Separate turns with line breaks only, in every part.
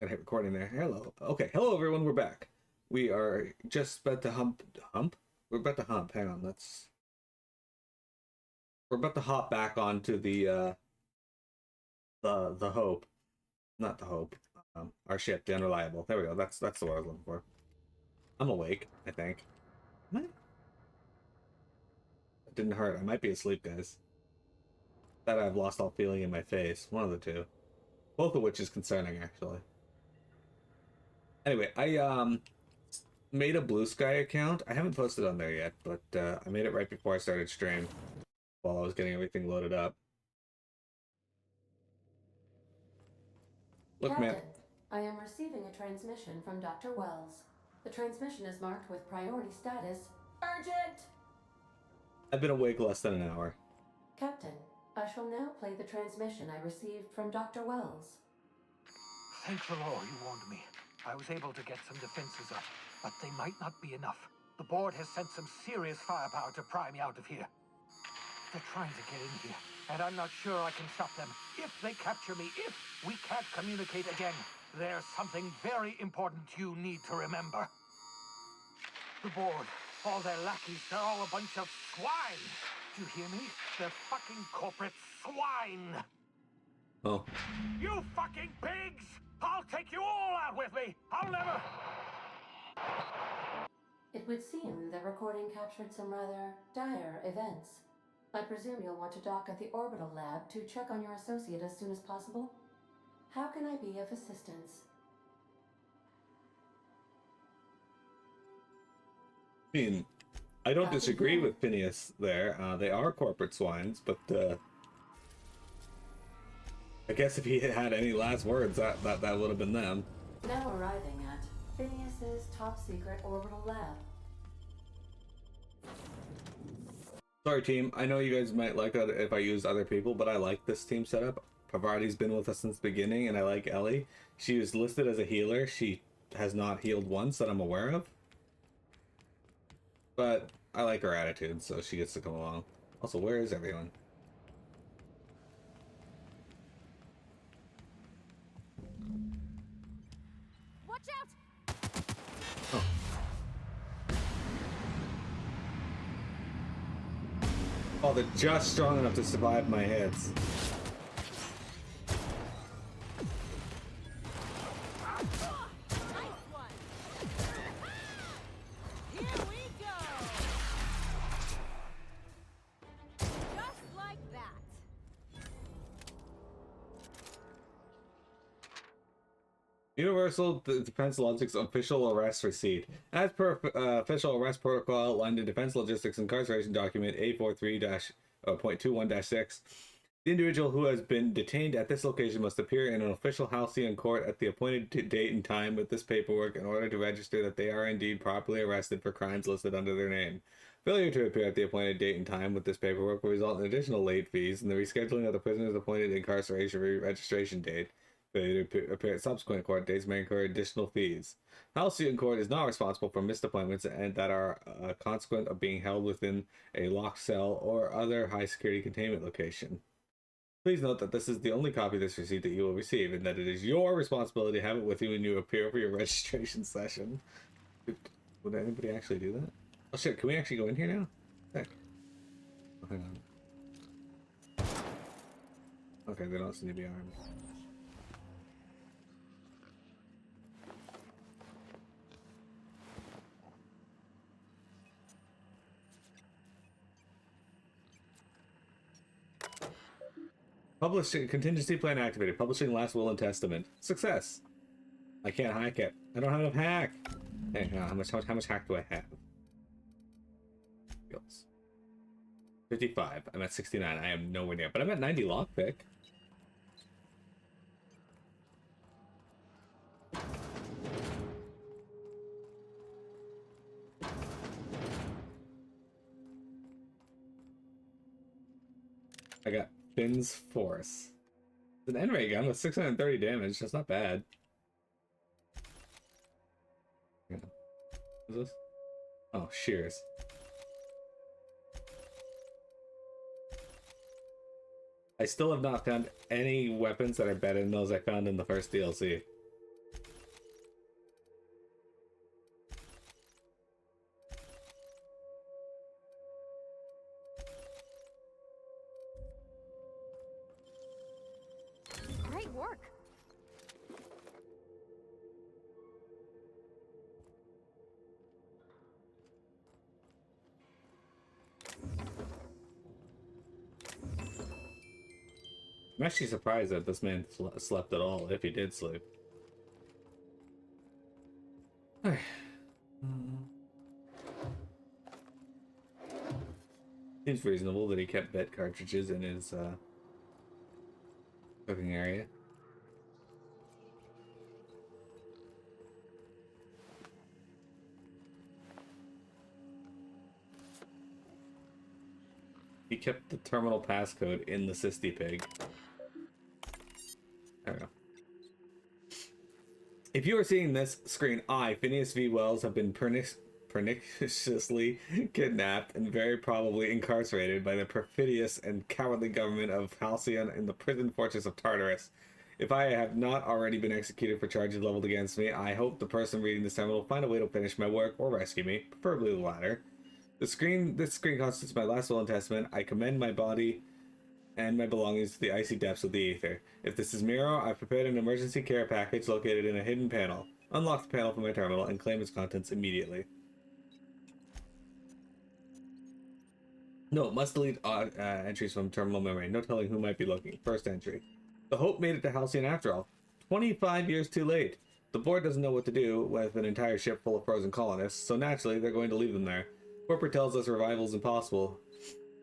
Gotta hit recording there. Hello. Okay, hello everyone, we're back. We are just about to hump? We're about to hump. Hang on, we're about to hop back onto the Hope. Not the Hope. Our ship, the Unreliable. There we go. That's the word I was looking for. I'm awake, I think. What? It didn't hurt. I might be asleep, guys. That I've lost all feeling in my face. One of the two. Both of which is concerning, actually. Anyway, I made a Blue Sky account. I haven't posted on there yet, but I made it right before I started stream while I was getting everything loaded up. Look, man.
Captain, I am receiving a transmission from Dr. Wells. The transmission is marked with priority status. Urgent!
I've been awake less than an hour.
Captain, I shall now play the transmission I received from Dr. Wells.
Thank the Lord you warned me. I was able to get some defenses up, but they might not be enough. The board has sent some serious firepower to pry me out of here. They're trying to get in here, and I'm not sure I can stop them. If they capture me, if we can't communicate again, there's something very important you need to remember. The board, all their lackeys, they're all a bunch of swine. Do you hear me? They're fucking corporate swine.
Oh.
You fucking pigs! I'll take you all out with me! I'll never...
It would seem the recording captured some rather dire events. I presume you'll want to dock at the orbital lab to check on your associate as soon as possible. How can I be of assistance?
I mean, I don't disagree with Phineas there. They are corporate swines, but I guess if he had any last words, that would have been them.
Now arriving at Phineas's top secret orbital lab.
Sorry, team. I know you guys might like that if I use other people, but I like this team setup. Pavardi's been with us since the beginning, and I like Ellie. She was listed as a healer. She has not healed once that I'm aware of. But I like her attitude, so she gets to come along. Also, where is everyone?
Watch out!
Oh. Oh, they're just strong enough to survive my hits.
Nice one! Here we go! Just like that.
Universal Defense Logistics official arrest receipt. As per official arrest protocol outlined in Defense Logistics Incarceration Document A43.21-6, the individual who has been detained at this location must appear in an official halcyon court at the appointed date and time with this paperwork in order to register that they are indeed properly arrested for crimes listed under their name. Failure to appear at the appointed date and time with this paperwork will result in additional late fees and the rescheduling of the prisoner's appointed incarceration registration date. Failure to appear at subsequent court dates may incur additional fees. Halcyon Court is not responsible for missed appointments and that are a consequence of being held within a locked cell or other high security containment location. Please note that this is the only copy of this receipt that you will receive and that it is your responsibility to have it with you when you appear for your registration session. Would anybody actually do that? Oh shit, can we actually go in here now? Heck. Oh, hang on. Okay, they don't seem to be armed. Publishing contingency plan activated. Publishing last will and testament. Success. I can't hack it. I don't have enough hack. Hey, how much hack do I have? Skills. 55. I'm at 69. I am nowhere near, but I'm at 90 lockpick. I got Finn's Force. It's an N-ray gun with 630 damage. That's not bad. What is this? Oh, shears. I still have not found any weapons that are better than those I found in the first DLC. I'm actually surprised that this man slept at all, if he did sleep. Seems reasonable that he kept vet cartridges in his cooking area. He kept the terminal passcode in the Sisty Pig. I don't know. If you are seeing this screen, I, Phineas V. Wells, have been perniciously kidnapped and very probably incarcerated by the perfidious and cowardly government of Halcyon in the prison fortress of Tartarus. If I have not already been executed for charges leveled against me, I hope the person reading this time will find a way to finish my work or rescue me, preferably the latter. This screen constitutes my last will and testament. I commend my body and my belongings to the icy depths of the ether. If this is Miro, I've prepared an emergency care package located in a hidden panel. Unlock the panel from my terminal and claim its contents immediately. No, must delete entries from terminal memory. No telling who might be looking. First entry. The Hope made it to Halcyon after all. 25 years too late. The board doesn't know what to do with an entire ship full of frozen colonists, so naturally they're going to leave them there. Corporate tells us revival is impossible.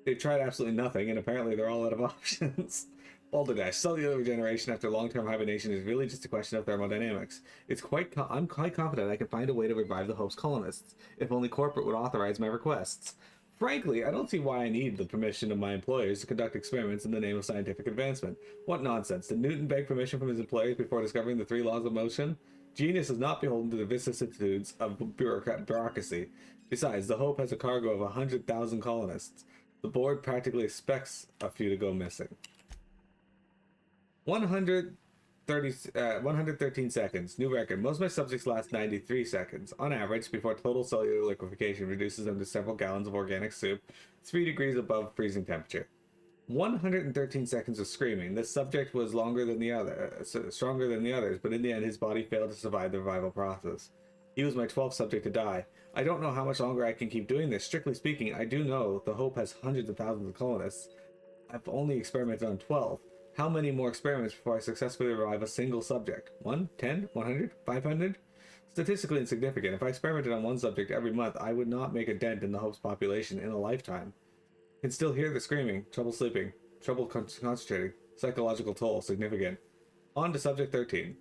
They've tried absolutely nothing, and apparently they're all out of options. Balderdash, cellular regeneration after long-term hibernation is really just a question of thermodynamics. I'm quite confident I can find a way to revive the Hope's colonists, if only corporate would authorize my requests. Frankly, I don't see why I need the permission of my employers to conduct experiments in the name of scientific advancement. What nonsense. Did Newton beg permission from his employers before discovering the 3 laws of motion? Genius is not beholden to the vicissitudes of bureaucracy. Besides, the Hope has a cargo of 100,000 colonists. The board practically expects a few to go missing. 113 seconds. New record. Most of my subjects last 93 seconds. On average, before total cellular liquefaction reduces them to several gallons of organic soup, 3 degrees above freezing temperature. 113 seconds of screaming. This subject was stronger than the others, but in the end his body failed to survive the revival process. He was my 12th subject to die. I don't know how much longer I can keep doing this. Strictly speaking, I do know the Hope has hundreds of thousands of colonists. I've only experimented on 12. How many more experiments before I successfully revive a single subject? 1? 10? 100? 500? Statistically insignificant. If I experimented on one subject every month, I would not make a dent in the Hope's population in a lifetime. I can still hear the screaming, trouble sleeping, trouble concentrating, psychological toll, significant. On to subject 13.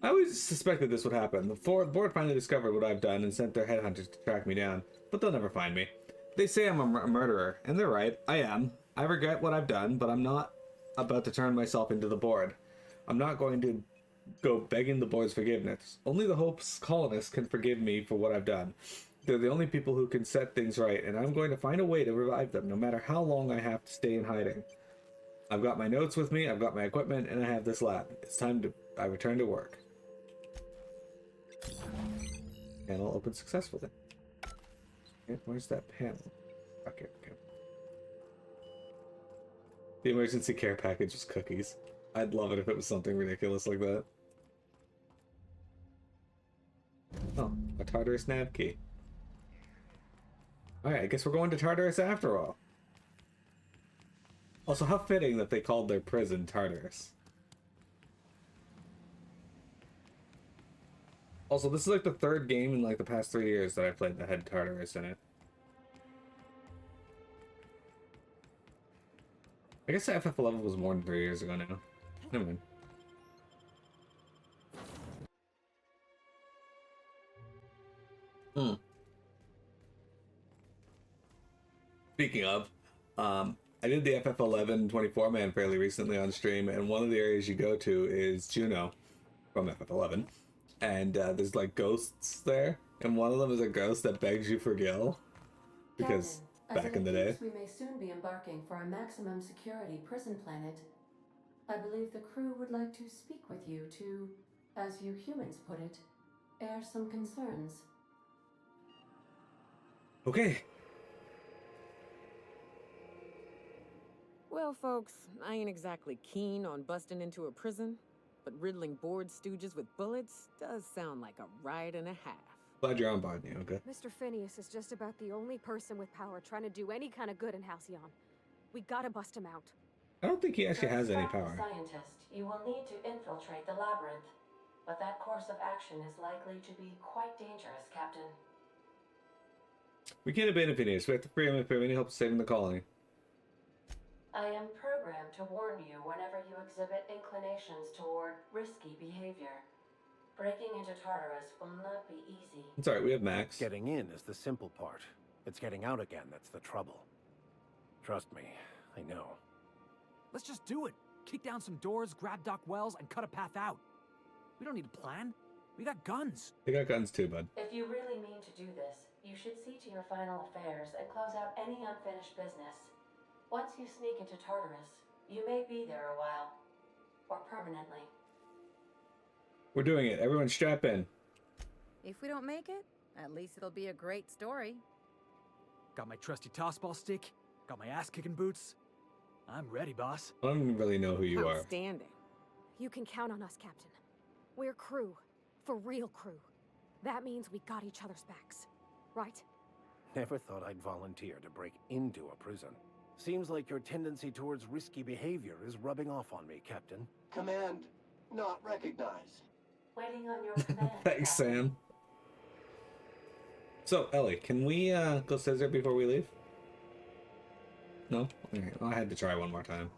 I always suspected this would happen. The board finally discovered what I've done and sent their headhunters to track me down, but they'll never find me. They say I'm a murderer, and they're right. I am. I regret what I've done, but I'm not about to turn myself into the board. I'm not going to go begging the board's forgiveness. Only the Hope's colonists can forgive me for what I've done. They're the only people who can set things right, and I'm going to find a way to revive them, no matter how long I have to stay in hiding. I've got my notes with me, I've got my equipment, and I have this lab. It's time I return to work. Panel opened successfully. Okay, where's that panel? Okay. The emergency care package was cookies. I'd love it if it was something ridiculous like that. Oh, a Tartarus nav key. Alright, I guess we're going to Tartarus after all. Also, how fitting that they called their prison Tartarus. Also, this is like the 3rd game in like the past 3 years that I played that had Tartarus in it. I guess the FF11 was more than 3 years ago now. Never mind. Speaking of, I did the FF11 24-man fairly recently on stream, and one of the areas you go to is Juno from FF11. And there's like ghosts there, and one of them is a ghost that begs you for Gil. Because back in the day.
We may soon be embarking for a maximum security prison planet. I believe the crew would like to speak with you to, as you humans put it, air some concerns.
Okay.
Well, folks, I ain't exactly keen on busting into a prison, but riddling board stooges with bullets does sound like a ride and a half.
Glad you're on board, okay?
Mr. Phineas is just about the only person with power trying to do any kind of good in Halcyon. We gotta bust him out.
I don't think he
To
actually has any
extract the
power.
scientist, you will need to infiltrate the labyrinth. But that course of action is likely to be quite dangerous, Captain.
We can't abandon Phineas. We have to free him if we have any hope of saving the colony.
I am programmed to warn you whenever you exhibit inclinations toward risky behavior. Breaking into Tartarus will not be easy.
It's alright, we have Max.
Getting in is the simple part. It's getting out again that's the trouble. Trust me, I know.
Let's just do it. Kick down some doors, grab Doc Wells, and cut a path out. We don't need a plan. We got guns.
They got guns too, bud.
If you really mean to do this, you should see to your final affairs and close out any unfinished business. Once you sneak into Tartarus, you may be there a while. Or permanently.
We're doing it. Everyone strap in.
If we don't make it, at least it'll be a great story.
Got my trusty tossball stick. Got my ass-kicking boots. I'm ready, boss.
I don't even really know who you are.
Outstanding.
You can count on us, Captain. We're crew. For real crew. That means we got each other's backs. Right?
Never thought I'd volunteer to break into a prison. Seems like your tendency towards risky behavior is rubbing off on me, Captain.
Command not recognized.
Waiting on your command.
Thanks,
Captain.
Sam. So, Ellie, can we go scissor before we leave? No? Okay, well, I had to try one more time.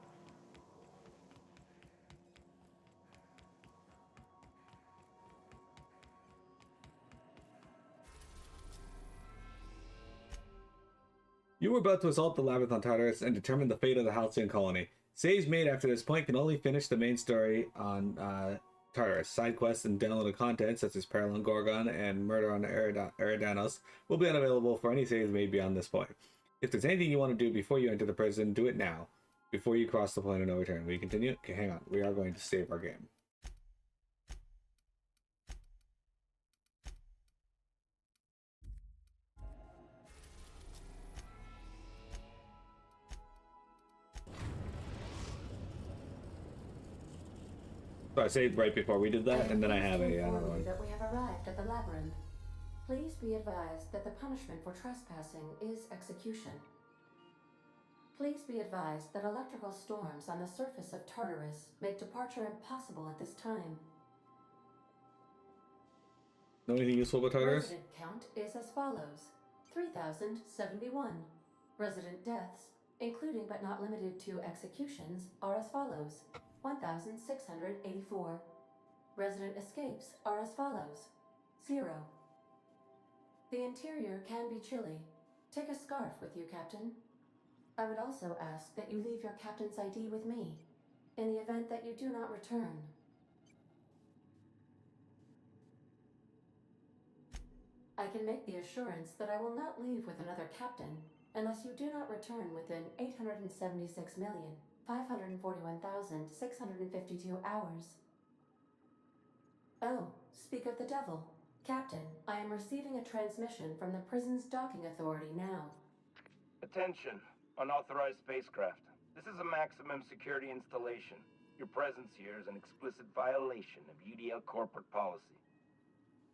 You were about to assault the labyrinth on Tartarus and determine the fate of the Halcyon colony. Saves made after this point can only finish the main story on Tartarus. Side quests and downloaded content, such as Peril on Gorgon and Murder on Eridanos, will be unavailable for any saves made beyond this point. If there's anything you want to do before you enter the prison, do it now, before you cross the point of no return. Will you continue? Okay, hang on. We are going to save our game. So I saved right before we did that, and then I have another one.
That we have arrived at the labyrinth. Please be advised that the punishment for trespassing is execution. Please be advised that electrical storms on the surface of Tartarus make departure impossible at this time.
Know anything useful about Tartarus?
Resident count is as follows: 3,071. Resident deaths, including but not limited to executions, are as follows: 1,684. Resident escapes are as follows: 0. The interior can be chilly. Take a scarf with you, Captain. I would also ask that you leave your captain's ID with me, in the event that you do not return. I can make the assurance that I will not leave with another captain unless you do not return within 876,541,652 hours. Oh, speak of the devil. Captain, I am receiving a transmission from the prison's docking authority now.
Attention, unauthorized spacecraft. This is a maximum security installation. Your presence here is an explicit violation of UDL corporate policy.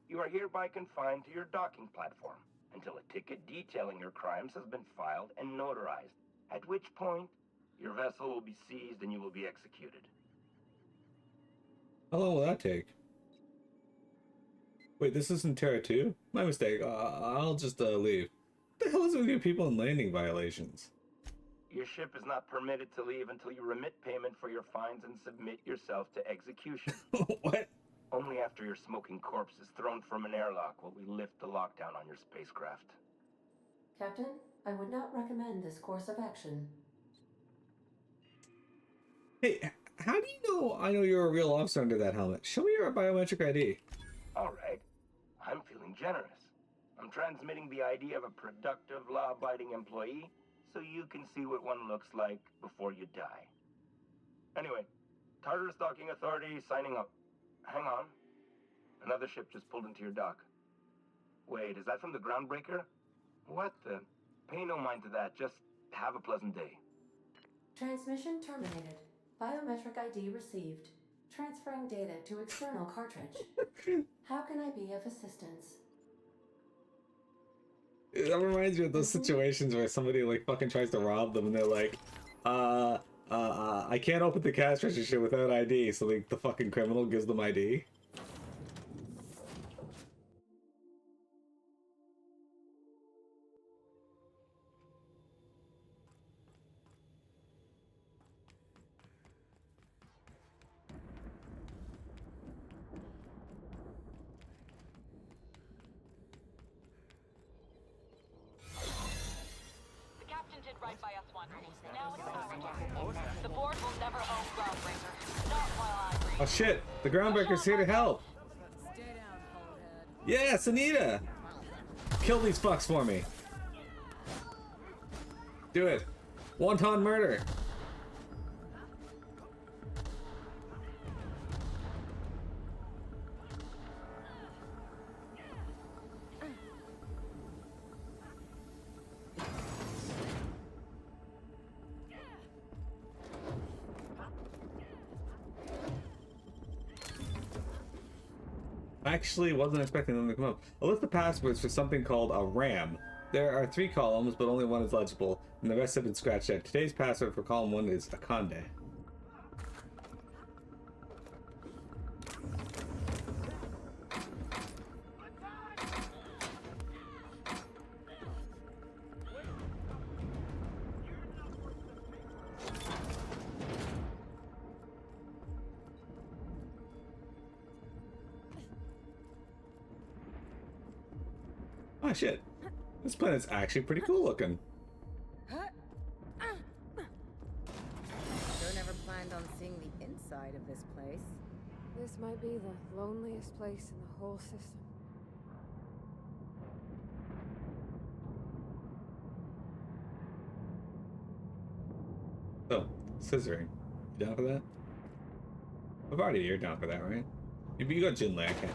You are hereby confined to your docking platform until a ticket detailing your crimes has been filed and notarized, at which point your vessel will be seized and you will be executed.
How long will that take? Wait, this isn't Terra 2? My mistake. I'll just leave. What the hell is with you people in landing violations?
Your ship is not permitted to leave until you remit payment for your fines and submit yourself to execution.
What?
Only after your smoking corpse is thrown from an airlock will we lift the lockdown on your spacecraft.
Captain, I would not recommend this course of action.
Hey, how do you know I know you're a real officer under that helmet? Show me your biometric ID.
All right. I'm feeling generous. I'm transmitting the ID of a productive, law-abiding employee so you can see what one looks like before you die. Anyway, Tartarus Docking Authority signing up. Hang on. Another ship just pulled into your dock. Wait, is that from the Groundbreaker? What the? Pay no mind to that. Just have a pleasant day.
Transmission terminated. Biometric ID received. Transferring data to external cartridge. How can I be of assistance?
That reminds me of those situations where somebody like fucking tries to rob them and they're like, I can't open the cash register without ID, so like the fucking criminal gives them ID.
Right by us once. Now it's our turn. The board will never own Groundbreaker. Not while I breathe.
Oh shit! The Groundbreaker's here to help!
Stay down, Holehead.
Yes, Anita! Kill these fucks for me. Do it. Wonton murder. Actually wasn't expecting them to come up. A list of passwords for something called a RAM. There are 3 columns, but only one is legible, and the rest have been scratched out. Today's password for column 1 is Akande. Oh shit. This planet's actually pretty cool looking.
Joe never planned on seeing the inside of this place.
This might be the loneliest place in the whole system.
Oh, scissoring. You down for that? I've already you're down for that, right? You got Jinlei, I can't.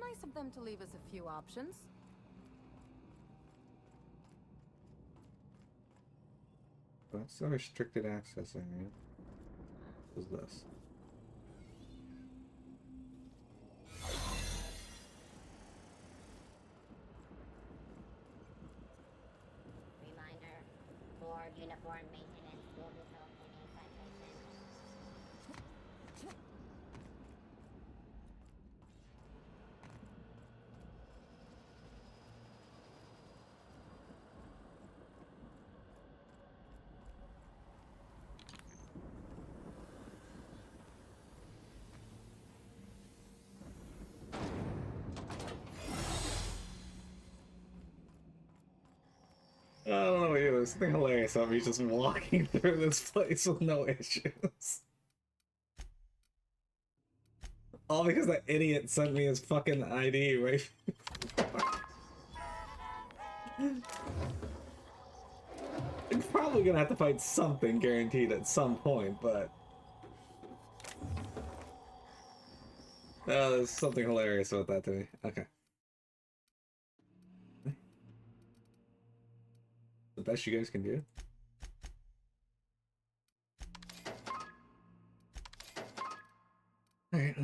Nice of them to leave us a few options.
That's a restricted access area. What's this?
Reminder, board uniform maintenance will result in a citation.
I don't know, there's something hilarious about me just walking through this place with no issues. All because that idiot sent me his fucking ID right I'm probably gonna have to fight something guaranteed at some point, but there's something hilarious about that to me. Okay. The best you guys can do. Alright.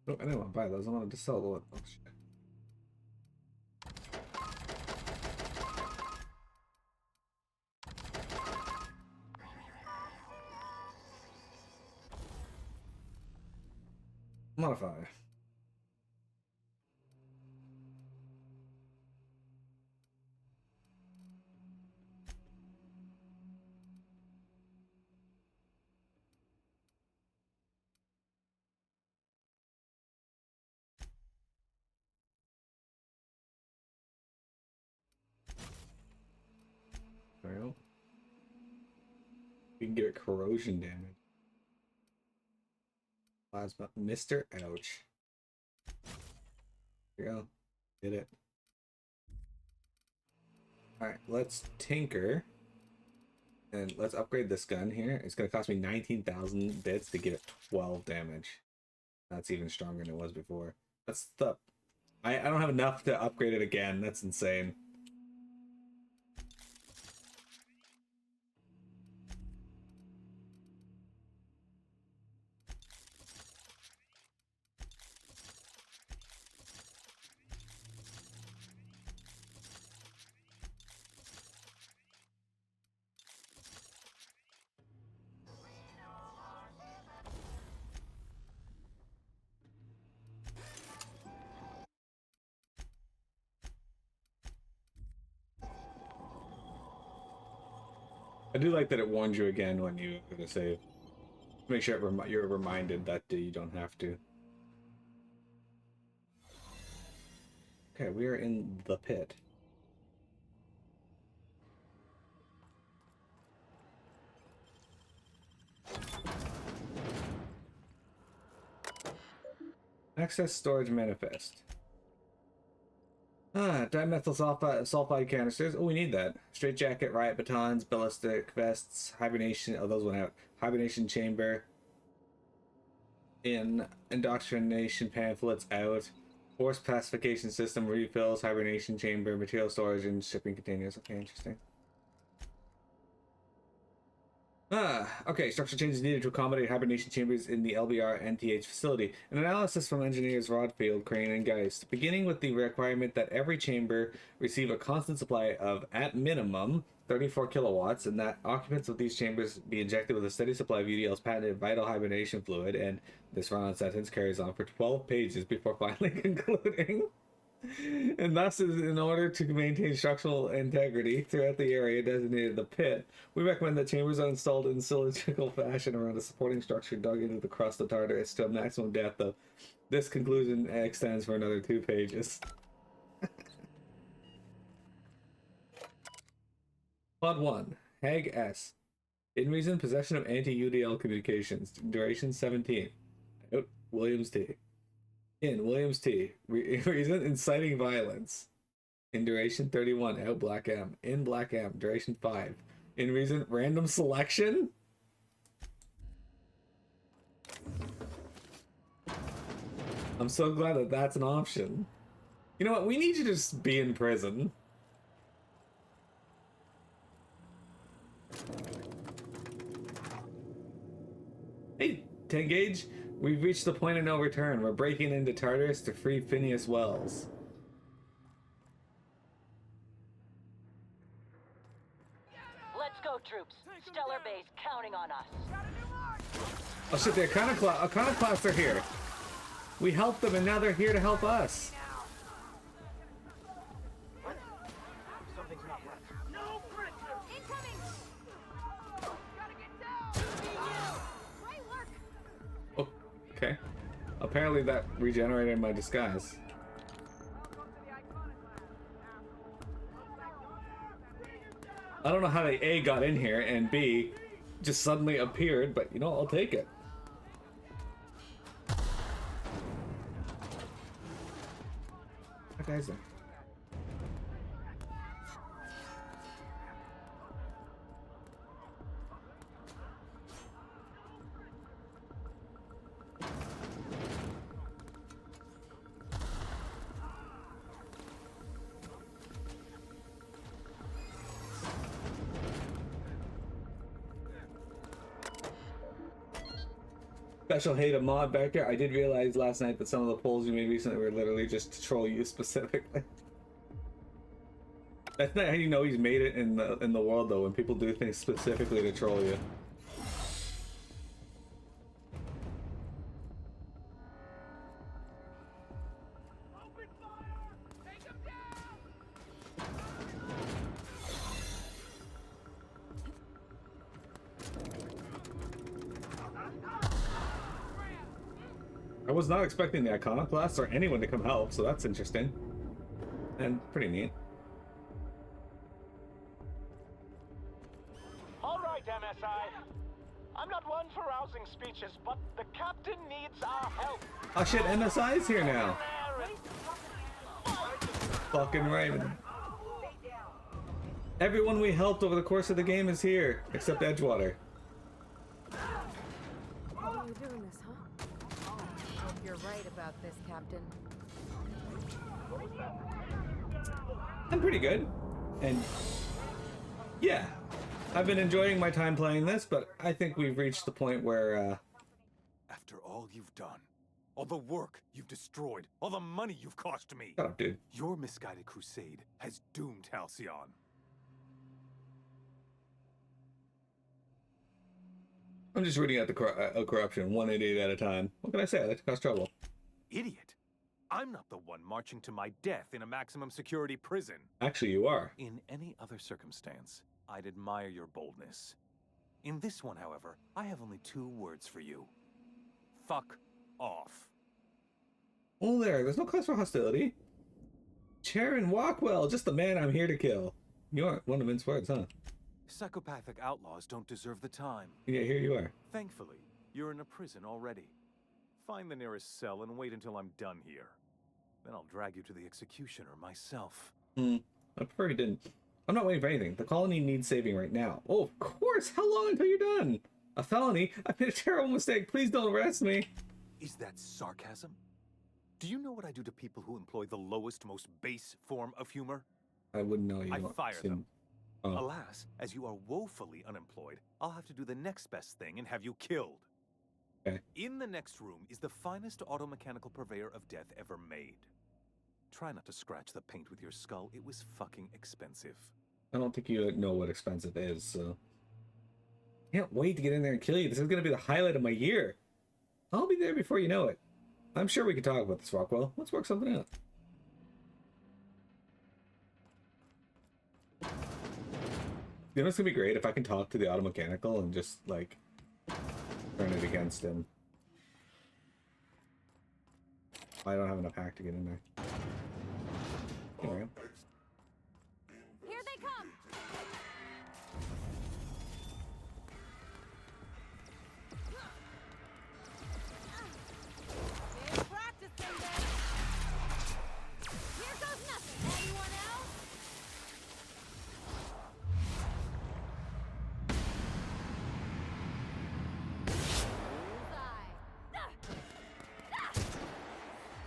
Oh, I didn't want to buy those. I wanted to sell the one. Oh, shit. Modify. There we go. We can give it corrosion damage. Plasma. Mr. Ouch. There you go. Did it. Alright, let's tinker. And let's upgrade this gun here. It's going to cost me 19,000 bits to give it 12 damage. That's even stronger than it was before. That's the... I don't have enough to upgrade it again. That's insane. I do like that it warns you again when you're gonna save. Make sure you're reminded that you don't have to. Okay, we are in the pit. Access storage manifest. Dimethyl sulfide canisters. Oh, we need that. Straitjacket, riot batons, ballistic vests, hibernation. Oh, those went out. Hibernation chamber. Indoctrination pamphlets out. Force pacification system refills, hibernation chamber, material storage, and shipping containers. Okay, interesting. Okay, structure changes needed to accommodate hibernation chambers in the LBR NTH facility. An analysis from engineers Rodfield, Crane, and Geist, beginning with the requirement that every chamber receive a constant supply of, at minimum, 34 kilowatts, and that occupants of these chambers be injected with a steady supply of UDL's patented vital hibernation fluid, and this run-on sentence carries on for 12 pages before finally concluding. And thus, in order to maintain structural integrity throughout the area designated the pit, we recommend that chambers are installed in cylindrical fashion around a supporting structure dug into the crust of Tartarus to a maximum depth of. This conclusion extends for another 2 pages. Plot 1. Hag S. In reason, possession of anti-UDL communications. Duration 17. Out. Williams T. In Williams T. Reason, inciting violence. In duration 31. Out Black M. In Black M. Duration 5. In reason, random selection? I'm so glad that that's an option. You know what? We need you to just be in prison. Hey, 10 gauge. We've reached the point of no return. We're breaking into Tartarus to free Phineas Wells.
Let's go, troops. Stellar Base counting on us.
Oh shit, the Iconoclasts are here. We helped them and now they're here to help us. Okay. Apparently that regenerated my disguise. I don't know how they A got in here and B just suddenly appeared, but you know, I'll take it. That guy's there. Special hate a mod back there. I did realize last night that some of the polls you made recently were literally just to troll you specifically. That's not how you know he's made it in the world though, when people do things specifically to troll you. I was not expecting the Iconoclasts or anyone to come help, so that's interesting. And pretty neat.
Alright, MSI. I'm not one for rousing speeches, but the captain needs our help.
Oh shit, MSI's here now. Fucking right. Everyone we helped over the course of the game is here, except Edgewater.
Why are you doing this, huh?
Hope you're right about this, Captain.
I'm pretty good. And yeah, I've been enjoying my time playing this, but I think we've reached the point where
After all you've done, all the work you've destroyed, all the money you've cost me.
Shut up, dude.
Your misguided crusade has doomed Halcyon.
I'm just reading out the corruption, 188 at a time. What can I say? I like to cause trouble.
Idiot. I'm not the one marching to my death in a maximum security prison.
Actually, you are.
In any other circumstance, I'd admire your boldness. In this one, however, I have only 2 words for you. Fuck off.
Oh, there's no cause for hostility. Charon Walkwell, just the man I'm here to kill. You aren't one of Vince's words, huh?
Psychopathic outlaws don't deserve the time.
Yeah, here you are.
Thankfully, you're in a prison already. Find the nearest cell and wait until I'm done here. Then I'll drag you to the executioner myself.
I prefer you didn't. I'm not waiting for anything. The colony needs saving right now. Oh, of course. How long until you're done? A felony? I made a terrible mistake. Please don't arrest me.
Is that sarcasm? Do you know what I do to people who employ the lowest, most base form of humor?
I wouldn't know you.
I fire them.
Oh.
Alas, as you are woefully unemployed, I'll have to do the next best thing and have you killed.
Okay.
In the next room is the finest automechanical purveyor of death ever made. Try not to scratch the paint with your skull. It was fucking expensive.
I don't think you know what expensive is, so... Can't wait to get in there and kill you. This is going to be the highlight of my year. I'll be there before you know it. I'm sure we can talk about this, Rockwell. Let's work something out. You know what's going to be great? If I can talk to the automechanical and just, like, turn it against him. I don't have enough hack to get in there. There we go.
Here they come! Big practice thing then. Here goes nothing. Anyone else?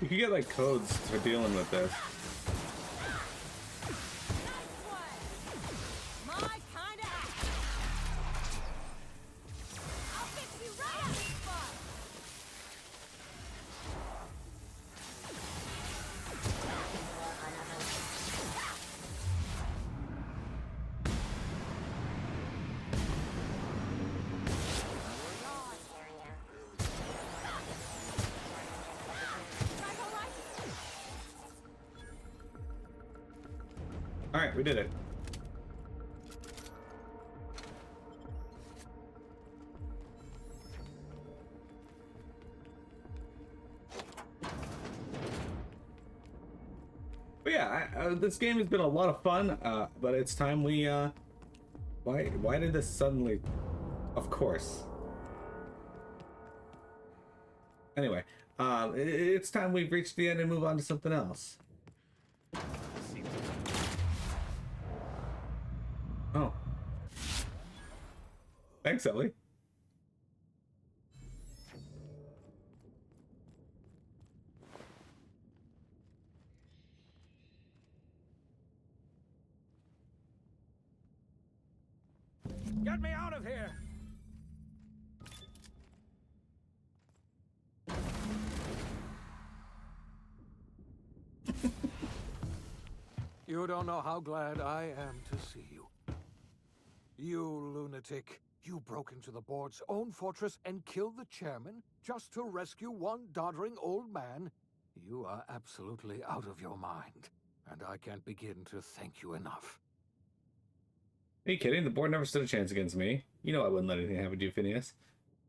You could get, like, codes for dealing with this. Alright, we did it. But yeah, this game has been a lot of fun, but it's time we, why did this suddenly... Of course. Anyway, it's time we've reached the end and move on to something else. Oh. Thanks, Ellie.
Get me out of here! You don't know how glad I am to see you. You lunatic. You broke into the board's own fortress and killed the chairman just to rescue one doddering old man? You are absolutely out of your mind, and I can't begin to thank you enough.
Are you kidding? The board never stood a chance against me. You know I wouldn't let anything happen to you, Phineas.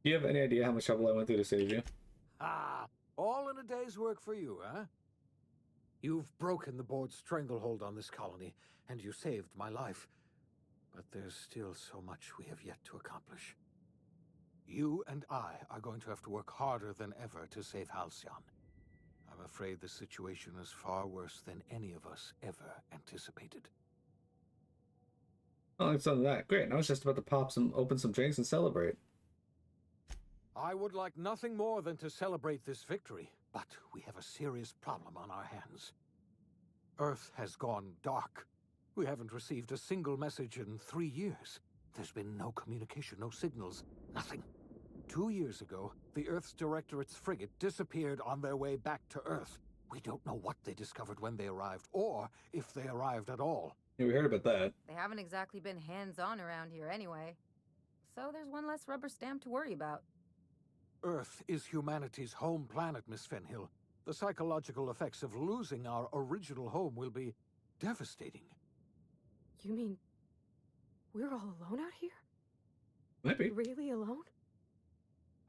Do you have any idea how much trouble I went through to save you?
Ah, all in a day's work for you, huh? You've broken the board's stranglehold on this colony, and you saved my life. But there's still so much we have yet to accomplish. You and I are going to have to work harder than ever to save Halcyon. I'm afraid the situation is far worse than any of us ever anticipated.
Oh, it's done that. Great. I was just about to open some drinks and celebrate.
I would like nothing more than to celebrate this victory, but we have a serious problem on our hands. Earth has gone dark. We haven't received a single message in 3 years. There's been no communication, no signals, nothing. 2 years ago, the Earth's Directorate's frigate disappeared on their way back to Earth. We don't know what they discovered when they arrived, or if they arrived at all.
Yeah, we heard about that.
They haven't exactly been hands-on around here anyway. So there's one less rubber stamp to worry about.
Earth is humanity's home planet, Miss Fenhill. The psychological effects of losing our original home will be devastating.
You mean We're all alone out here?
Might be.
Really alone?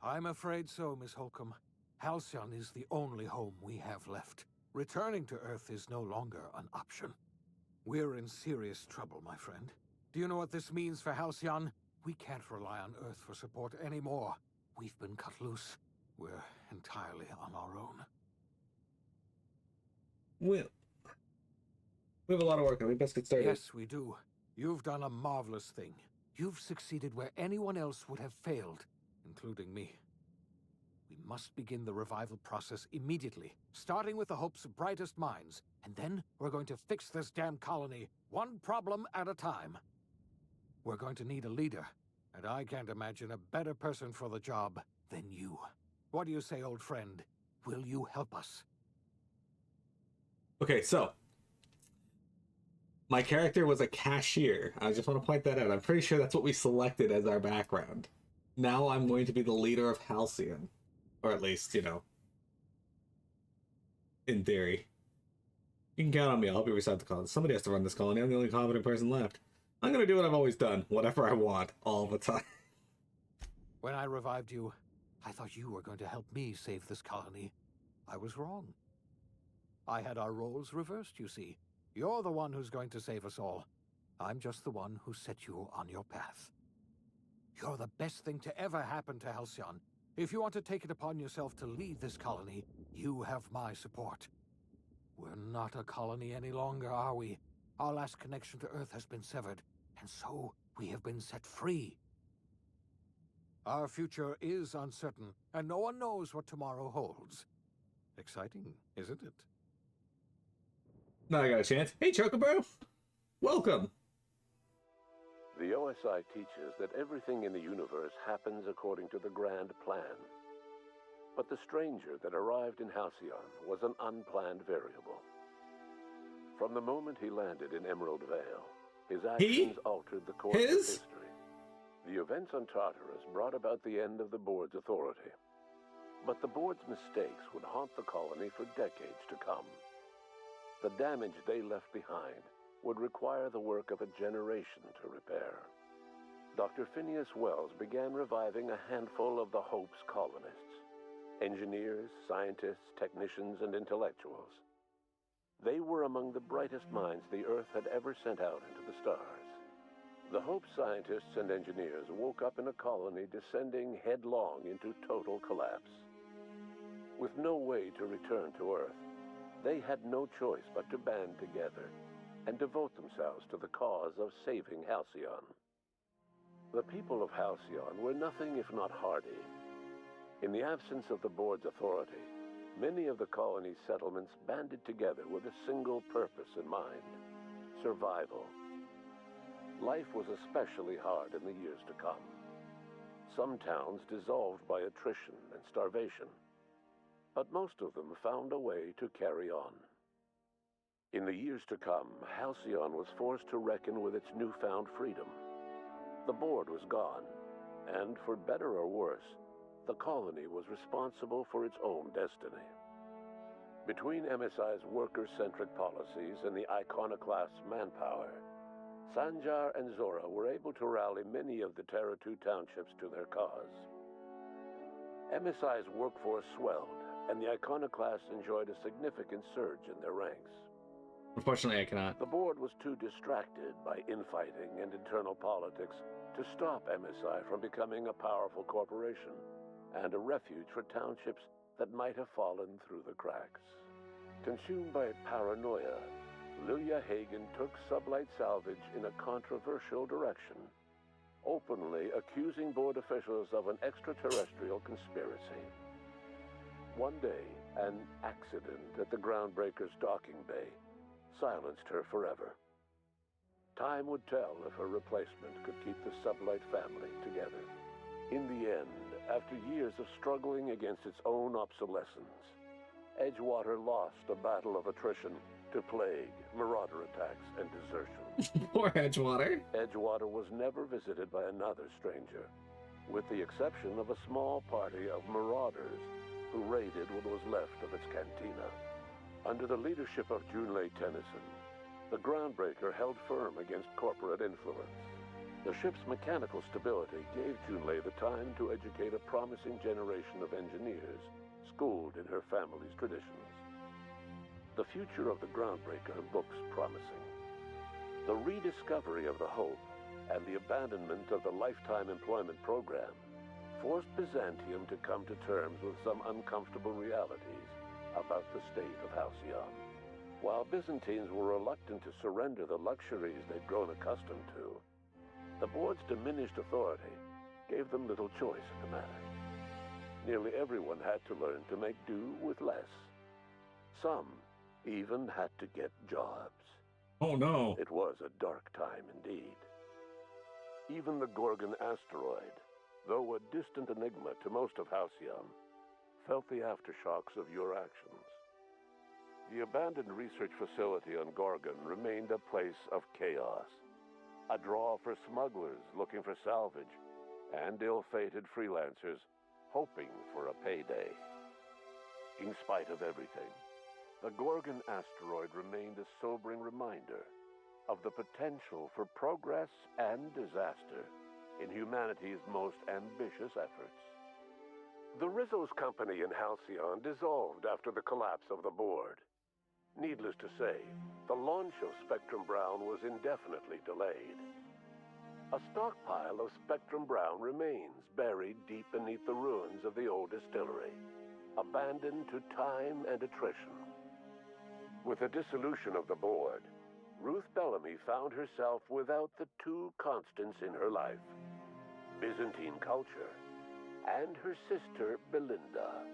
I'm afraid so, Miss Holcomb. Halcyon is the only home we have left. Returning to Earth is no longer an option. We're in serious trouble, my friend. Do you know what this means for Halcyon? We can't rely on Earth for support anymore. We've been cut loose. We're entirely on our own.
We have a lot of work on. We best get started.
Yes, we do. You've done a marvelous thing. You've succeeded where anyone else would have failed, including me. We must begin the revival process immediately, starting with the Hope's brightest minds, and then we're going to fix this damn colony, one problem at a time. We're going to need a leader, and I can't imagine a better person for the job than you. What do you say, old friend? Will you help us?
Okay, so my character was a cashier. I just want to point that out. I'm pretty sure that's what we selected as our background. Now I'm going to be the leader of Halcyon. Or at least, you know, in theory. You can count on me. I'll help you reset the colony. Somebody has to run this colony. I'm the only competent person left. I'm going to do what I've always done. Whatever I want. All the time.
When I revived you, I thought you were going to help me save this colony. I was wrong. I had our roles reversed, you see. You're the one who's going to save us all. I'm just the one who set you on your path. You're the best thing to ever happen to Halcyon. If you want to take it upon yourself to lead this colony, you have my support. We're not a colony any longer, are we? Our last connection to Earth has been severed, and so we have been set free. Our future is uncertain, and no one knows what tomorrow holds. Exciting, isn't it?
Now I got a chance. Hey, Chocobro! Welcome!
The OSI teaches that everything in the universe happens according to the grand plan. But the stranger that arrived in Halcyon was an unplanned variable. From the moment he landed in Emerald Vale, his actions altered the course of history. The events on Tartarus brought about the end of the board's authority. But the board's mistakes would haunt the colony for decades to come. The damage they left behind would require the work of a generation to repair. Dr. Phineas Wells began reviving a handful of the Hope's colonists. Engineers, scientists, technicians, and intellectuals. They were among the brightest minds the Earth had ever sent out into the stars. The Hope scientists and engineers woke up in a colony descending headlong into total collapse. With no way to return to Earth, they had no choice but to band together and devote themselves to the cause of saving Halcyon. The people of Halcyon were nothing if not hardy. In the absence of the board's authority, many of the colony's settlements banded together with a single purpose in mind: survival. Life was especially hard in the years to come. Some towns dissolved by attrition and starvation, but most of them found a way to carry on. In the years to come, Halcyon was forced to reckon with its newfound freedom. The board was gone, and for better or worse, the colony was responsible for its own destiny. Between MSI's worker-centric policies and the iconoclast's manpower, Sanjar and Zora were able to rally many of the Terra 2 townships to their cause. MSI's workforce swelled, and the iconoclasts enjoyed a significant surge in their ranks.
Unfortunately, I cannot.
The board was too distracted by infighting and internal politics to stop MSI from becoming a powerful corporation and a refuge for townships that might have fallen through the cracks. Consumed by paranoia, Lilia Hagen took Sublight Salvage in a controversial direction, openly accusing board officials of an extraterrestrial conspiracy. One day, an accident at the Groundbreaker's docking bay silenced her forever. Time would tell if her replacement could keep the Sublight family together. In the end, after years of struggling against its own obsolescence, Edgewater lost a battle of attrition to plague, marauder attacks, and desertion.
Poor Edgewater.
Edgewater was never visited by another stranger, with the exception of a small party of marauders who raided what was left of its cantina. Under the leadership of Junlei Tennyson, the Groundbreaker held firm against corporate influence. The ship's mechanical stability gave Junlei the time to educate a promising generation of engineers, schooled in her family's traditions. The future of the Groundbreaker looks promising. The rediscovery of the Hope and the abandonment of the lifetime employment program forced Byzantium to come to terms with some uncomfortable realities about the state of Halcyon. While Byzantines were reluctant to surrender the luxuries they'd grown accustomed to, the board's diminished authority gave them little choice in the matter. Nearly everyone had to learn to make do with less. Some even had to get jobs.
Oh no!
It was a dark time indeed. Even the Gorgon asteroid, though a distant enigma to most of Halcyon, felt the aftershocks of your actions. The abandoned research facility on Gorgon remained a place of chaos, a draw for smugglers looking for salvage, and ill-fated freelancers hoping for a payday. In spite of everything, the Gorgon asteroid remained a sobering reminder of the potential for progress and disaster in humanity's most ambitious efforts. The Rizzo's company in Halcyon dissolved after the collapse of the board. Needless to say, the launch of Spectrum Brown was indefinitely delayed. A stockpile of Spectrum Brown remains buried deep beneath the ruins of the old distillery, abandoned to time and attrition. With the dissolution of the board, Ruth Bellamy found herself without the two constants in her life: Byzantine culture and her sister Belinda.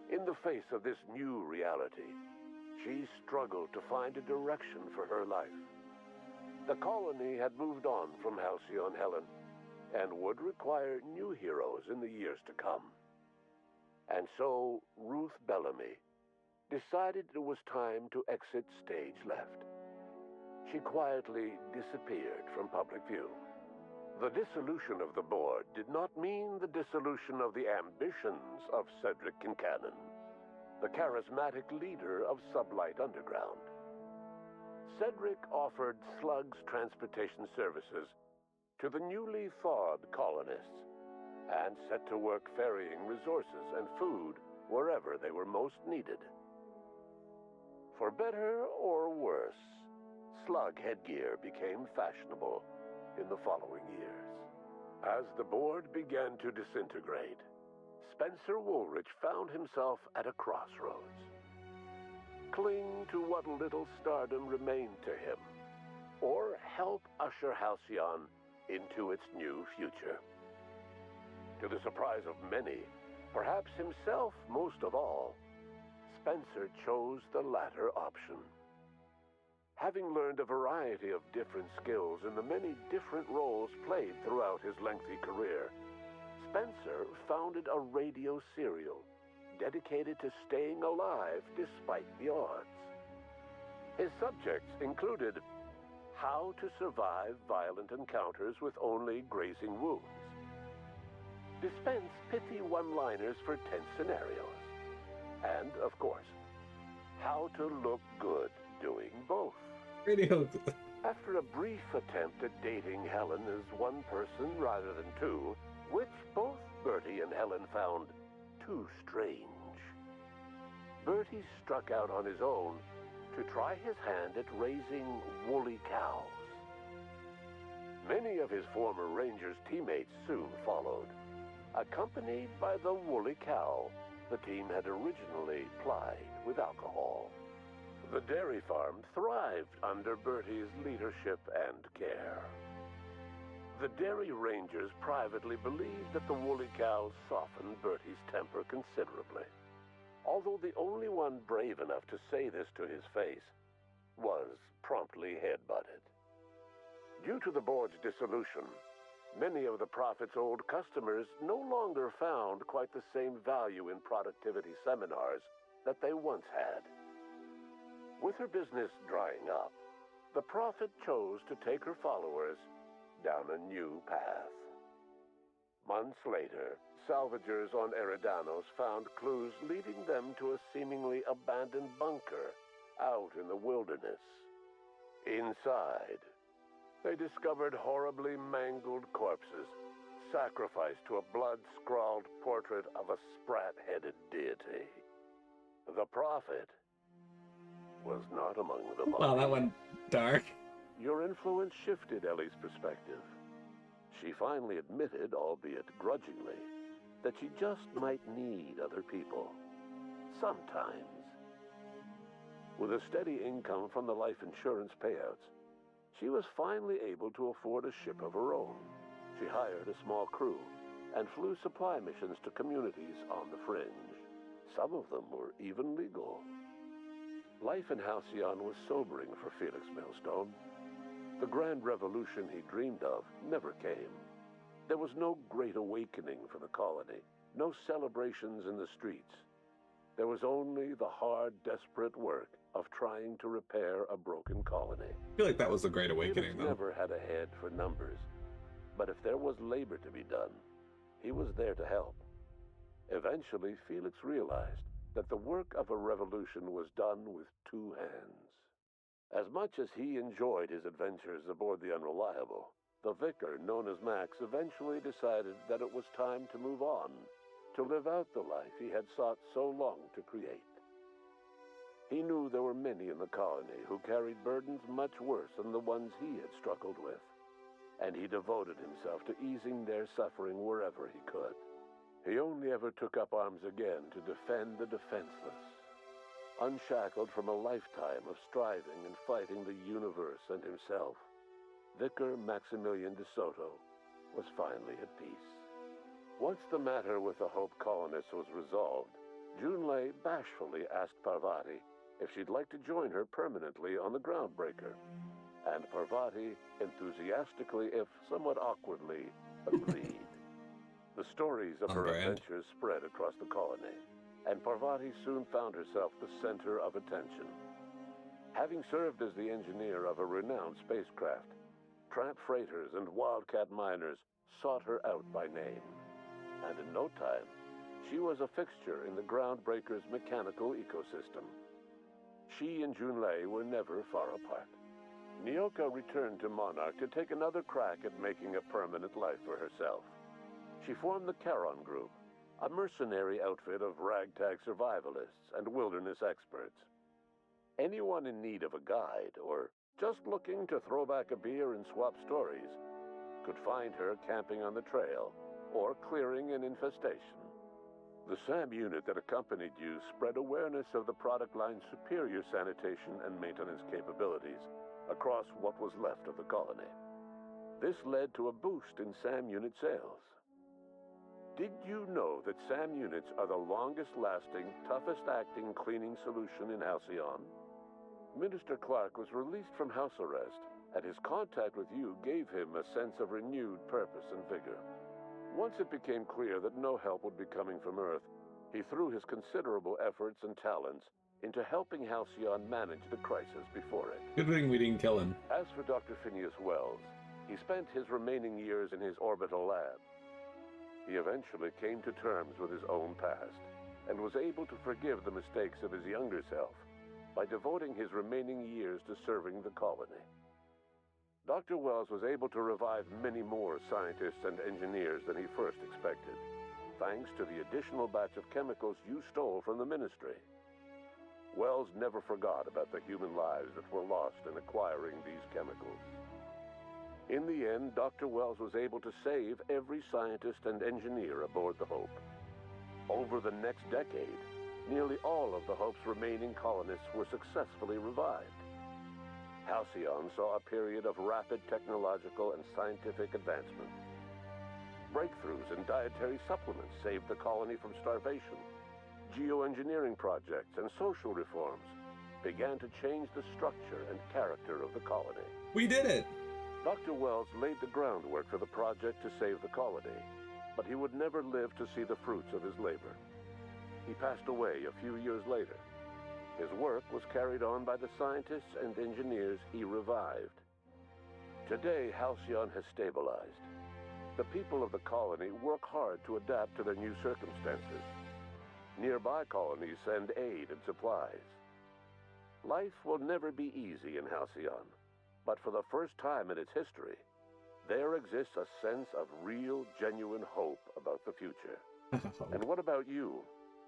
In the face of this new reality, she struggled to find a direction for her life. The colony had moved on from Halcyon Helen and would require new heroes in the years to come. And so Ruth Bellamy decided it was time to exit stage left. She quietly disappeared from public view. The dissolution of the board did not mean the dissolution of the ambitions of Cedric Kincannon, the charismatic leader of Sublight Underground. Cedric offered Slug's transportation services to the newly thawed colonists and set to work ferrying resources and food wherever they were most needed. For better or worse, Slug headgear became fashionable in the following years. As the board began to disintegrate, Spencer Woolrich found himself at a crossroads. Cling to what little stardom remained to him, or help usher Halcyon into its new future. To the surprise of many, perhaps himself most of all, Spencer chose the latter option. Having learned a variety of different skills in the many different roles played throughout his lengthy career, Spencer founded a radio serial dedicated to staying alive despite the odds. His subjects included how to survive violent encounters with only grazing wounds, dispense pithy one-liners for tense scenarios, and, of course, how to look good doing both.
Radio.
After a brief attempt at dating Helen as one person rather than two, which both Bertie and Helen found too strange, Bertie struck out on his own to try his hand at raising woolly cows. Many of his former Rangers teammates soon followed, accompanied by the woolly cow the team had originally plied with alcohol. The dairy farm thrived under Bertie's leadership and care. The Dairy Rangers privately believed that the woolly cow softened Bertie's temper considerably, although the only one brave enough to say this to his face was promptly headbutted. Due to the board's dissolution, many of the Prophet's old customers no longer found quite the same value in productivity seminars that they once had. With her business drying up, the Prophet chose to take her followers down a new path. Months later, salvagers on Eridanos found clues leading them to a seemingly abandoned bunker out in the wilderness. Inside, They discovered horribly mangled corpses, sacrificed to a blood-scrawled portrait of a sprat-headed deity. The prophet was not among the bodies.
Wow, that went dark.
Your influence shifted Ellie's perspective. She finally admitted, albeit grudgingly, that she just might need other people. Sometimes. With a steady income from the life insurance payouts, she was finally able to afford a ship of her own. She hired a small crew and flew supply missions to communities on the fringe. Some of them were even legal. Life in Halcyon was sobering for Felix Millstone. The grand revolution he dreamed of never came. There was no great awakening for the colony, no celebrations in the streets. There was only the hard, desperate work of trying to repair a broken colony.
I feel like that was the Great Awakening,
Felix
though.
never had a head for numbers, but if there was labor to be done, he was there to help. Eventually, Felix realized that the work of a revolution was done with two hands. As much as he enjoyed his adventures aboard the Unreliable, the vicar, known as Max, eventually decided that it was time to move on, to live out the life he had sought so long to create. He knew there were many in the colony who carried burdens much worse than the ones he had struggled with, and he devoted himself to easing their suffering wherever he could. He only ever took up arms again to defend the defenseless. Unshackled from a lifetime of striving and fighting the universe and himself, Vicar Maximilian de Soto was finally at peace. Once the matter with the Hope colonists was resolved, Junlei bashfully asked Parvati if she'd like to join her permanently on the Groundbreaker, and Parvati enthusiastically, if somewhat awkwardly, agreed. The stories of her adventures spread across the colony, and Parvati soon found herself the center of attention. Having served as the engineer of a renowned spacecraft, tramp freighters and wildcat miners sought her out by name. And in no time, she was a fixture in the Groundbreaker's mechanical ecosystem. She and Junlei were never far apart. Nyoka returned to Monarch to take another crack at making a permanent life for herself. She formed the Charon Group, a mercenary outfit of ragtag survivalists and wilderness experts. Anyone in need of a guide, or just looking to throw back a beer and swap stories, could find her camping on the trail or clearing an infestation. The SAM unit that accompanied you spread awareness of the product line's superior sanitation and maintenance capabilities across what was left of the colony. This led to a boost in SAM unit sales. Did you know that SAM units are the longest-lasting, toughest-acting cleaning solution in Halcyon? Minister Clark was released from house arrest, and his contact with you gave him a sense of renewed purpose and vigor. Once it became clear that no help would be coming from Earth, he threw his considerable efforts and talents into helping Halcyon manage the crisis before it.
Good thing we didn't kill him.
As for Dr. Phineas Wells, he spent his remaining years in his orbital lab. He eventually came to terms with his own past, and was able to forgive the mistakes of his younger self by devoting his remaining years to serving the colony. Dr. Wells was able to revive many more scientists and engineers than he first expected, thanks to the additional batch of chemicals you stole from the Ministry. Wells never forgot about the human lives that were lost in acquiring these chemicals. In the end, Dr. Wells was able to save every scientist and engineer aboard the Hope. Over the next decade, nearly all of the Hope's remaining colonists were successfully revived. Halcyon saw a period of rapid technological and scientific advancement. Breakthroughs in dietary supplements saved the colony from starvation. Geoengineering projects and social reforms began to change the structure and character of the colony.
We did it!
Dr. Wells laid the groundwork for the project to save the colony, but he would never live to see the fruits of his labor. He passed away a few years later. His work was carried on by the scientists and engineers he revived. Today, Halcyon has stabilized. The people of the colony work hard to adapt to their new circumstances. Nearby colonies send aid and supplies. Life will never be easy in Halcyon, But for the first time in its history, there exists a sense of real, genuine hope about the future. And what about you?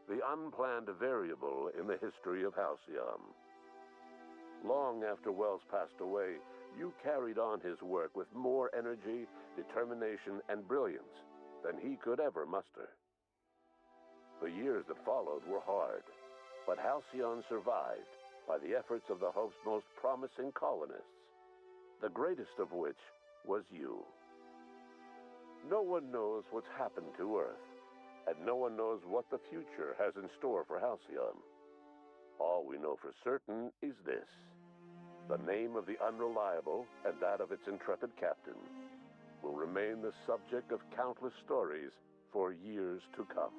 The unplanned variable in the history of Halcyon. Long after Wells passed away, you carried on his work with more energy, determination, and brilliance than he could ever muster. The years that followed were hard, but Halcyon survived by the efforts of the Hope's most promising colonists, the greatest of which was you. No one knows what's happened to Earth, and no one knows what the future has in store for Halcyon. All we know for certain is this: the name of the Unreliable and that of its intrepid captain will remain the subject of countless stories for years to come.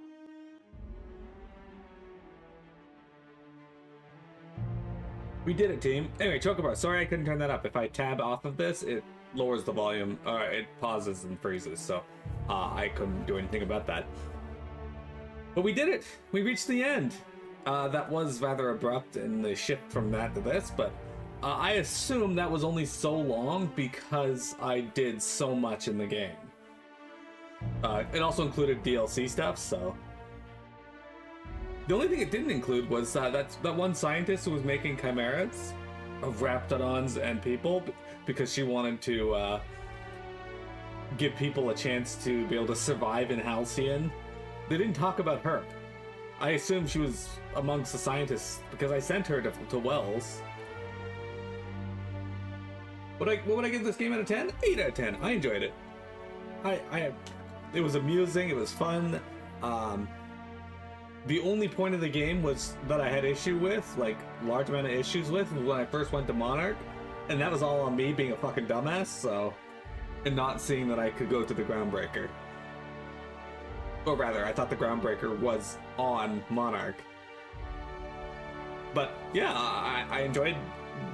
We did it, team. Anyway, Chocobar, sorry I couldn't turn that up. If I tab off of this, it lowers the volume, or it pauses and freezes, so I couldn't do anything about that. But we did it! We reached the end! That was rather abrupt in the shift from that to this, but I assume that was only so long because I did so much in the game. It also included DLC stuff, so... The only thing it didn't include was that one scientist who was making chimeras of Raptidons and people because she wanted to give people a chance to be able to survive in Halcyon. They didn't talk about her. I assume she was amongst the scientists because I sent her to Wells. What would I give this game out of 10? 8 out of 10. I enjoyed it. It was amusing. It was fun. The only point of the game was that I had issue with, like, large amount of issues with, was when I first went to Monarch, and that was all on me being a fucking dumbass, so, and not seeing that I could go to the Groundbreaker. Or rather, I thought the Groundbreaker was on Monarch. But yeah, I enjoyed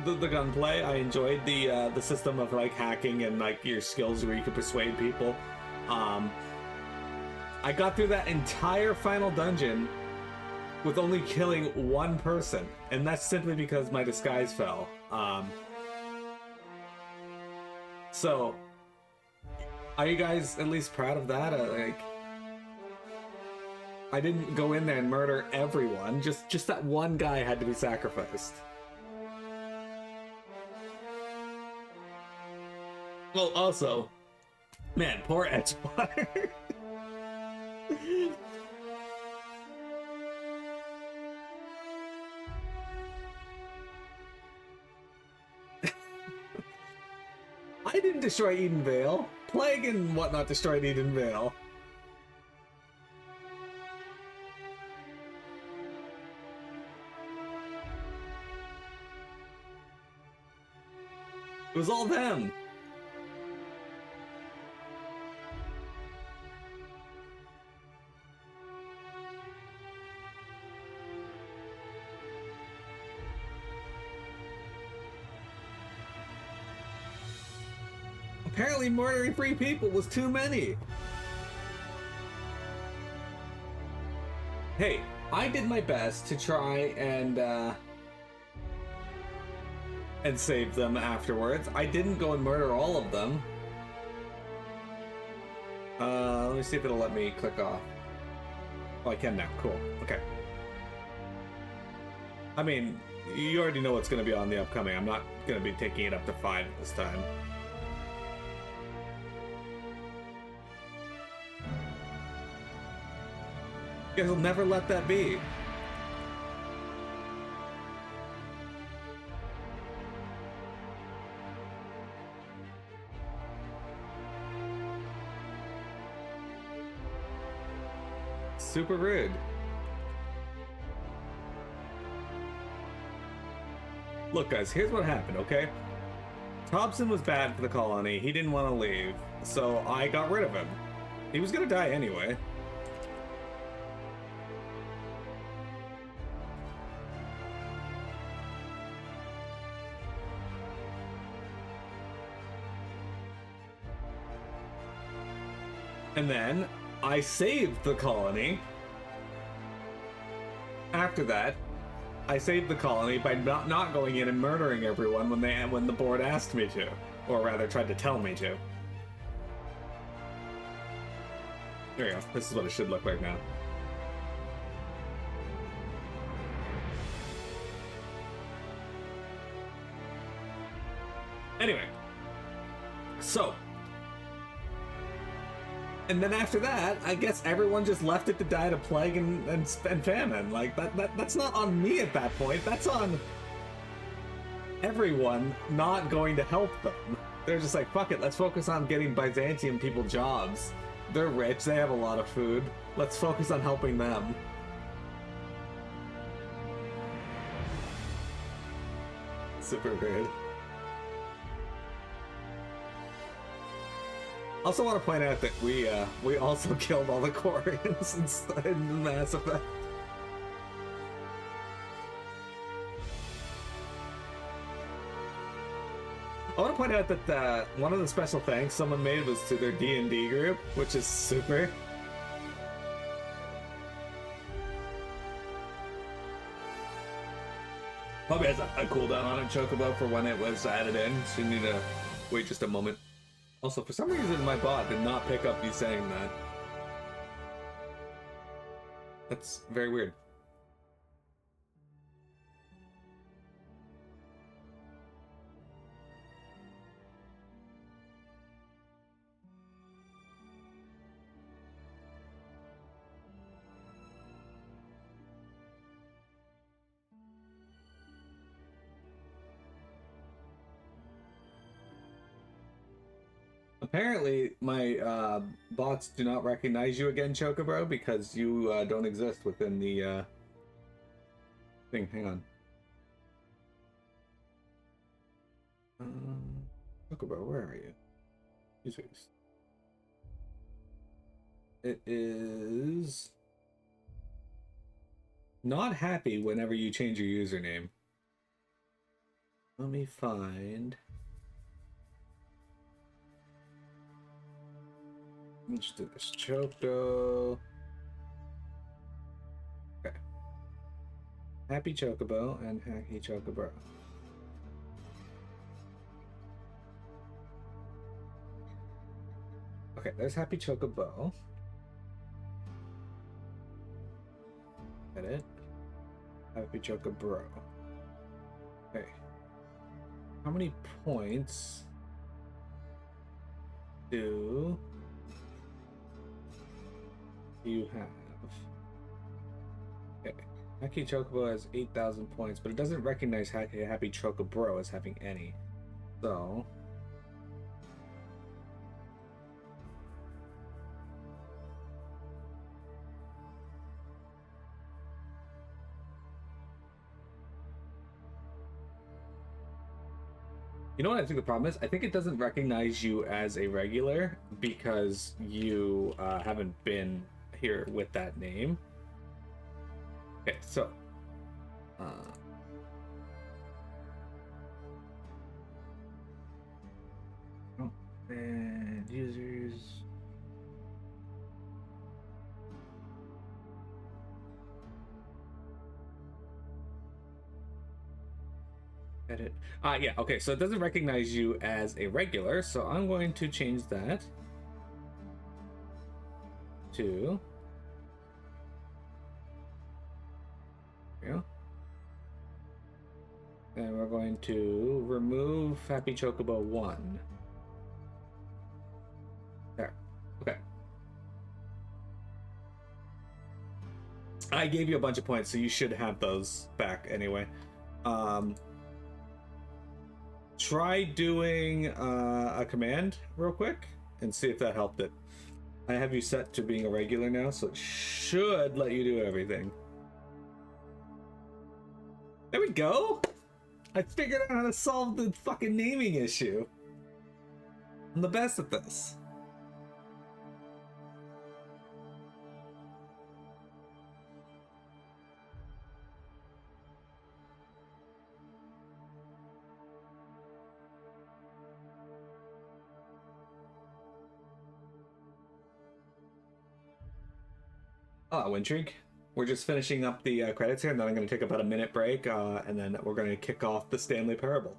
the gunplay. I enjoyed the system of like hacking and like your skills where you could persuade people. I got through that entire final dungeon with only killing one person, and that's simply because my disguise fell. So, are you guys at least proud of that? Like, I didn't go in there and murder everyone. Just that one guy had to be sacrificed. Well, also, man, poor Edgewater. I didn't destroy Edenvale. Plague and whatnot destroyed Edenvale. It was all them. Apparently murdering 3 people was too many. Hey, I did my best to try and save them afterwards. I didn't go and murder all of them. Let me see if it'll let me click off. Oh, I can now. Cool. Okay. I mean, you already know what's going to be on the upcoming. I'm not going to be taking it up to 5 this time. You guys will never let that be. Super rude. Look, guys, here's what happened, okay? Thompson was bad for the colony. He didn't want to leave, so I got rid of him. He was gonna die anyway. And then I saved the colony after that I saved the colony by not going in and murdering everyone when the board asked me to, or rather tried to tell me to. There you go. This is what it should look like now. Anyway, so, and then after that, I guess everyone just left it to die to plague and famine. Like that's not on me at that point. That's on everyone not going to help them. They're just like, fuck it, let's focus on getting Byzantium people jobs. They're rich, they have a lot of food. Let's focus on helping them. Super weird. Also want to point out that we also killed all the Quarians in Mass Effect. I want to point out that one of the special thanks someone made was to their D&D group, which is super. Probably has a cooldown on it, Chocobo, for when it was added in, so you need to wait just a moment. Also, for some reason, my bot did not pick up you saying that. That's very weird. Apparently, my bots do not recognize you again, Chocobro, because you don't exist within the thing. Hang on. Chocobro, where are you? Users. It is not happy whenever you change your username. Let me find. Let's do this. Choco. Okay. Happy Chocobo and Hacky Chocobro. Okay, there's Happy Chocobo. Edit. Happy Chocobro. Okay. How many points do you have? Okay. Hacky Chocobo has 8,000 points, but it doesn't recognize Happy Chocobro as having any. So you know what I think the problem is? I think it doesn't recognize you as a regular because you haven't been here with that name. Okay, so and users. Edit. Yeah, okay, so it doesn't recognize you as a regular, so I'm going to change that to and we're going to remove Happy Chocobo 1. There. Okay. I gave you a bunch of points, so you should have those back anyway. Try doing a command real quick and see if that helped it. I have you set to being a regular now, so it should let you do everything. There we go! I figured out how to solve the fucking naming issue. I'm the best at this. Ah, Wintrig. we're just finishing up the credits here, and then I'm going to take about a minute break, and then we're going to kick off the Stanley Parable.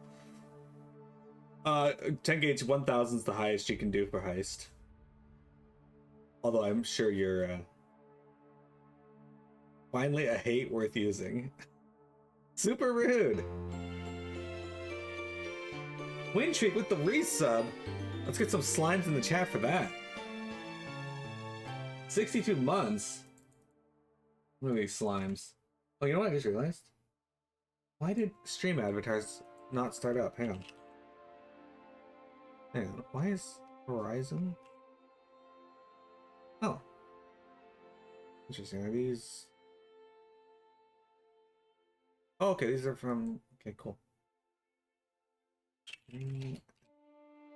10 gauge 1000 is the highest you can do for heist. Although I'm sure you're finally a hate worth using. Super rude. Win Streak with the resub. Let's get some slimes in the chat for that. 62 months. Look at these slimes. Oh, you know what I just realized? Why did stream avatars not start up? Hang on. Hang on. Why is Horizon? Oh. Interesting. Are these... Oh, okay. These are from... Okay, cool.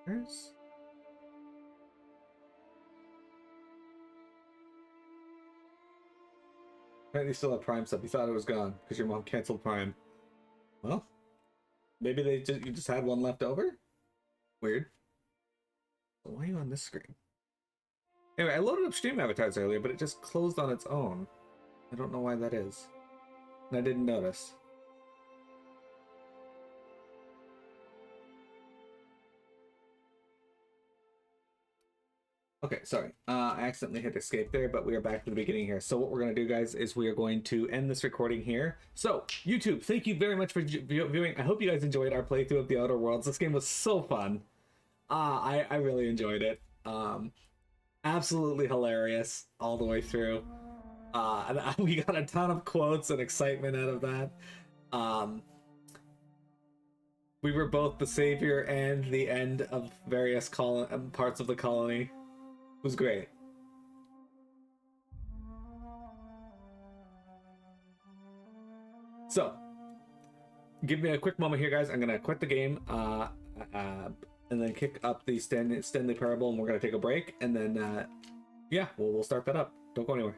There's... Apparently still have Prime stuff. You thought it was gone because your mom canceled Prime. Well, maybe you just had one left over? Weird. Why are you on this screen? Anyway, I loaded up stream avatars earlier, but it just closed on its own. I don't know why that is. And I didn't notice. Okay, sorry. I accidentally hit escape there, but we are back to the beginning here. So what we're going to do, guys, is we are going to end this recording here. So, YouTube, thank you very much for viewing. I hope you guys enjoyed our playthrough of The Outer Worlds. This game was so fun. I really enjoyed it. Absolutely hilarious all the way through. And we got a ton of quotes and excitement out of that. We were both the savior and the end of various parts of the colony. It was great. So, give me a quick moment here, guys. I'm gonna quit the game, and then kick up the Stanley Parable, and we're gonna take a break, and then, yeah, we'll start that up. Don't go anywhere.